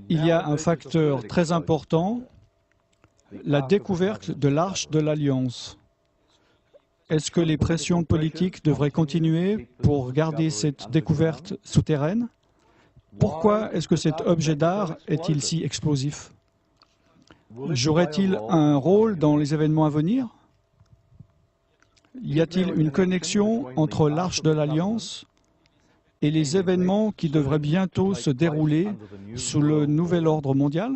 il y a un facteur très important, la découverte de l'Arche de l'Alliance. Est-ce que les pressions politiques devraient continuer pour garder cette découverte souterraine? Pourquoi est-ce que cet objet d'art est-il si explosif? Jouerait-il un rôle dans les événements à venir? Y a-t-il une connexion entre l'Arche de l'Alliance et les événements qui devraient bientôt se dérouler sous le nouvel ordre mondial?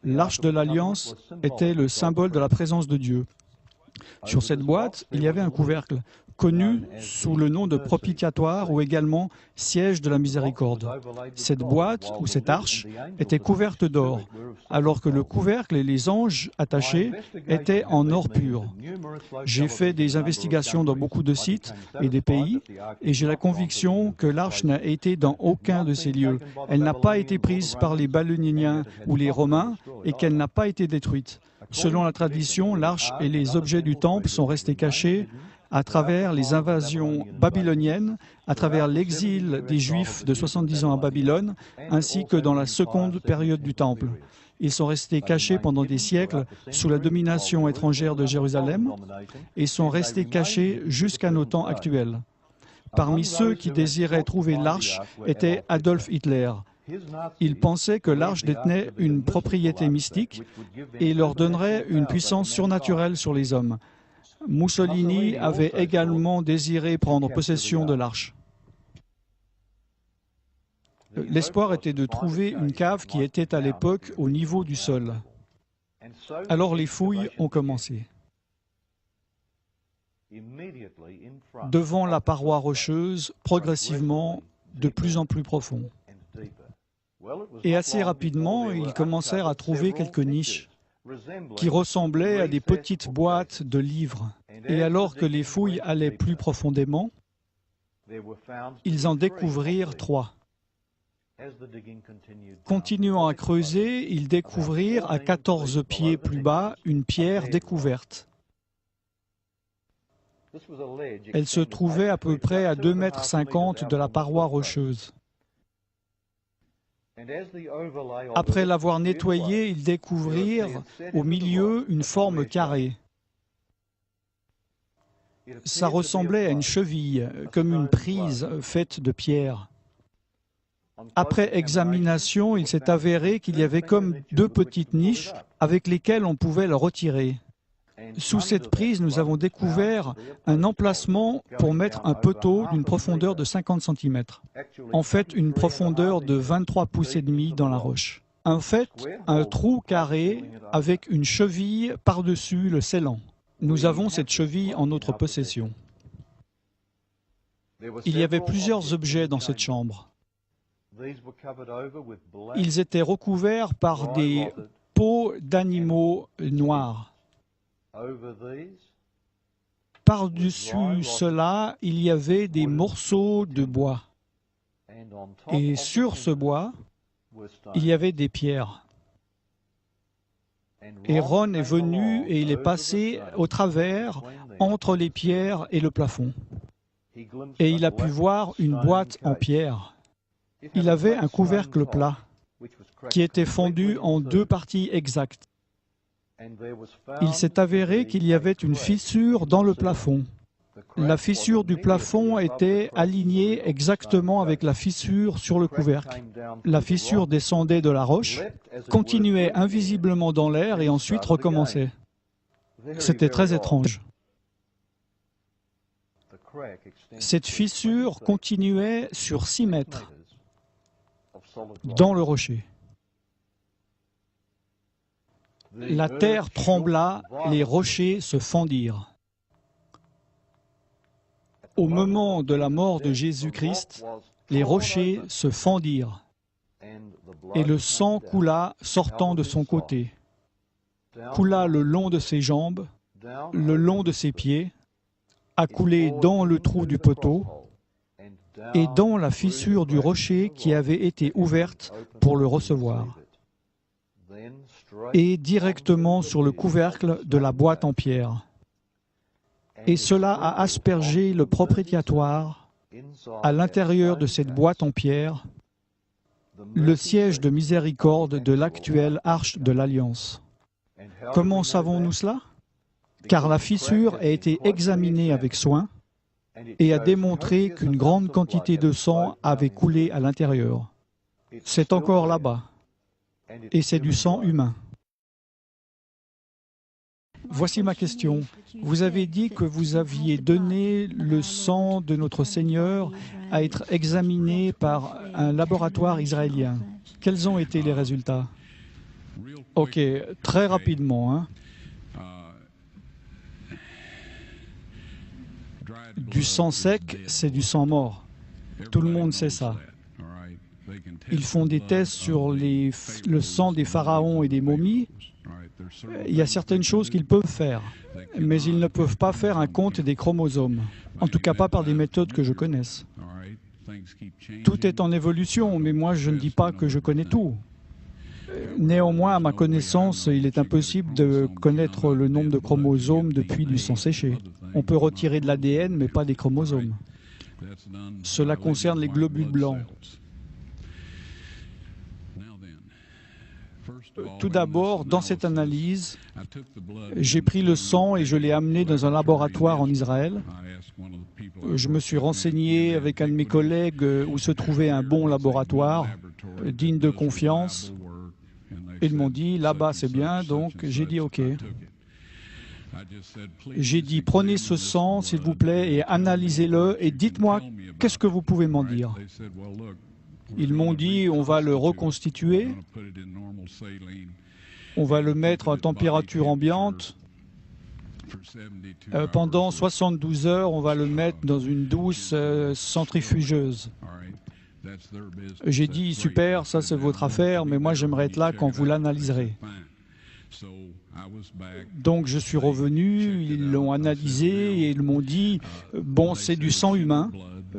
L'Arche de l'Alliance était le symbole de la présence de Dieu. Sur cette boîte, il y avait un couvercle, connu sous le nom de propitiatoire ou également siège de la miséricorde. Cette boîte ou cette arche était couverte d'or, alors que le couvercle et les anges attachés étaient en or pur. J'ai fait des investigations dans beaucoup de sites et des pays, et j'ai la conviction que l'arche n'a été dans aucun de ces lieux. Elle n'a pas été prise par les Babyloniens ou les Romains, et qu'elle n'a pas été détruite. Selon la tradition, l'arche et les objets du temple sont restés cachés à travers les invasions babyloniennes, à travers l'exil des Juifs de 70 ans à Babylone, ainsi que dans la seconde période du Temple. Ils sont restés cachés pendant des siècles sous la domination étrangère de Jérusalem et sont restés cachés jusqu'à nos temps actuels. Parmi ceux qui désiraient trouver l'arche était Adolf Hitler. Il pensait que l'arche détenait une propriété mystique et leur donnerait une puissance surnaturelle sur les hommes. Mussolini avait également désiré prendre possession de l'arche. L'espoir était de trouver une cave qui était à l'époque au niveau du sol. Alors les fouilles ont commencé. Devant la paroi rocheuse, progressivement, de plus en plus profond. Et assez rapidement, ils commencèrent à trouver quelques niches qui ressemblaient à des petites boîtes de livres. Et alors que les fouilles allaient plus profondément, ils en découvrirent 3. Continuant à creuser, ils découvrirent à 14 pieds plus bas une pierre découverte. Elle se trouvait à peu près à 2,50 m de la paroi rocheuse. Après l'avoir nettoyée, ils découvrirent au milieu une forme carrée. Ça ressemblait à une cheville, comme une prise faite de pierre. Après examination, il s'est avéré qu'il y avait comme 2 petites niches avec lesquelles on pouvait le retirer. Sous cette prise, nous avons découvert un emplacement pour mettre un poteau d'une profondeur de 50 cm. En fait, une profondeur de 23 pouces et demi dans la roche. En fait, un trou carré avec une cheville par-dessus le scellant. Nous avons cette cheville en notre possession. Il y avait plusieurs objets dans cette chambre. Ils étaient recouverts par des peaux d'animaux noirs. Par-dessus cela, il y avait des morceaux de bois. Et sur ce bois, il y avait des pierres. Et Ron est venu et il est passé au travers entre les pierres et le plafond. Et il a pu voir une boîte en pierre. Il avait un couvercle plat qui était fendu en 2 parties exactes. Il s'est avéré qu'il y avait une fissure dans le plafond. La fissure du plafond était alignée exactement avec la fissure sur le couvercle. La fissure descendait de la roche, continuait invisiblement dans l'air et ensuite recommençait. C'était très étrange. Cette fissure continuait sur 6 mètres dans le rocher. La terre trembla, les rochers se fendirent. Au moment de la mort de Jésus-Christ, les rochers se fendirent et le sang coula sortant de son côté, coula le long de ses jambes, le long de ses pieds, a coulé dans le trou du poteau et dans la fissure du rocher qui avait été ouverte pour le recevoir, et directement sur le couvercle de la boîte en pierre. Et cela a aspergé le propitiatoire à l'intérieur de cette boîte en pierre le siège de miséricorde de l'actuelle Arche de l'Alliance. Comment savons-nous cela? Car la fissure a été examinée avec soin et a démontré qu'une grande quantité de sang avait coulé à l'intérieur. C'est encore là-bas, et c'est du sang humain. Voici ma question. Vous avez dit que vous aviez donné le sang de notre Seigneur à être examiné par un laboratoire israélien. Quels ont été les résultats? Ok, très rapidement. Du sang sec, c'est du sang mort. Tout le monde sait ça. Ils font des tests sur le sang des pharaons et des momies. Il y a certaines choses qu'ils peuvent faire, mais ils ne peuvent pas faire un compte des chromosomes. En tout cas, pas par des méthodes que je connaisse. Tout est en évolution, mais moi, je ne dis pas que je connais tout. Néanmoins, à ma connaissance, il est impossible de connaître le nombre de chromosomes depuis du sang séché. On peut retirer de l'ADN, mais pas des chromosomes. Cela concerne les globules blancs. Tout d'abord, dans cette analyse, j'ai pris le sang et je l'ai amené dans un laboratoire en Israël. Je me suis renseigné avec un de mes collègues où se trouvait un bon laboratoire, digne de confiance. Ils m'ont dit, là-bas c'est bien, donc j'ai dit OK. J'ai dit, prenez ce sang, s'il vous plaît, et analysez-le, et dites-moi, qu'est-ce que vous pouvez m'en dire? Ils m'ont dit, on va le reconstituer, on va le mettre à température ambiante. Pendant 72 heures, on va le mettre dans une douce centrifugeuse. J'ai dit, super, ça c'est votre affaire, mais moi j'aimerais être là quand vous l'analyserez. Donc je suis revenu, ils l'ont analysé et ils m'ont dit, bon, c'est du sang humain,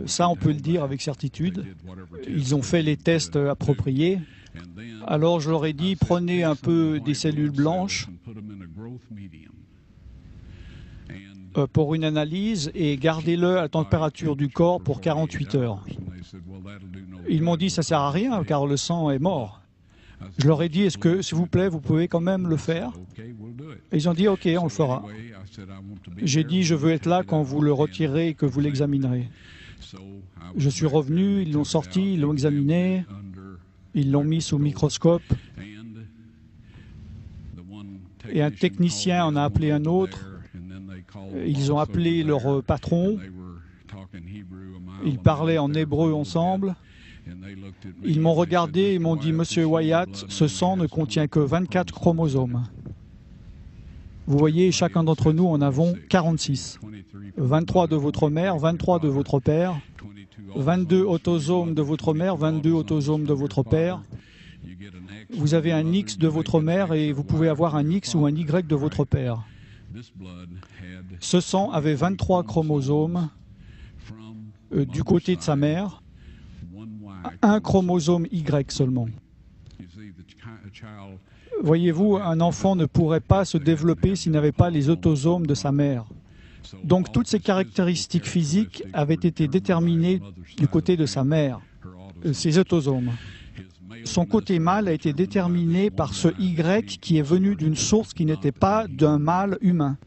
ça on peut le dire avec certitude. Ils ont fait les tests appropriés. Alors je leur ai dit, prenez un peu des cellules blanches pour une analyse et gardez-le à la température du corps pour 48 heures. Ils m'ont dit, ça ne sert à rien car le sang est mort. Je leur ai dit, est-ce que, s'il vous plaît, vous pouvez quand même le faire? Et ils ont dit, OK, on le fera. J'ai dit, je veux être là quand vous le retirez et que vous l'examinerez. Je suis revenu, ils l'ont sorti, ils l'ont examiné, ils l'ont mis sous microscope. Et un technicien en a appelé un autre. Ils ont appelé leur patron. Ils parlaient en hébreu ensemble. Ils m'ont regardé et m'ont dit, Monsieur Wyatt, ce sang ne contient que 24 chromosomes. Vous voyez, chacun d'entre nous en avons 46. 23 de votre mère, 23 de votre père, 22 autosomes de votre mère, 22 autosomes de votre père. Vous avez un X de votre mère et vous pouvez avoir un X ou un Y de votre père. Ce sang avait 23 chromosomes du côté de sa mère, un chromosome Y seulement. Voyez-vous, un enfant ne pourrait pas se développer s'il n'avait pas les autosomes de sa mère. Donc toutes ces caractéristiques physiques avaient été déterminées du côté de sa mère, ses autosomes. Son côté mâle a été déterminé par ce Y qui est venu d'une source qui n'était pas d'un mâle humain.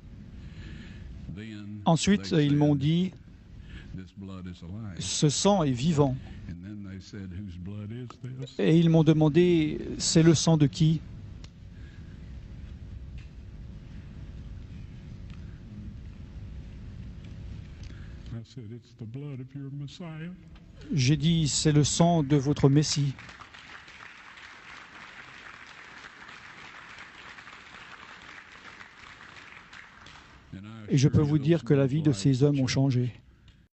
Ensuite, ils m'ont dit, ce sang est vivant. Et ils m'ont demandé, c'est le sang de qui? J'ai dit, c'est le sang de votre Messie. Et je peux vous dire que la vie de ces hommes a changé.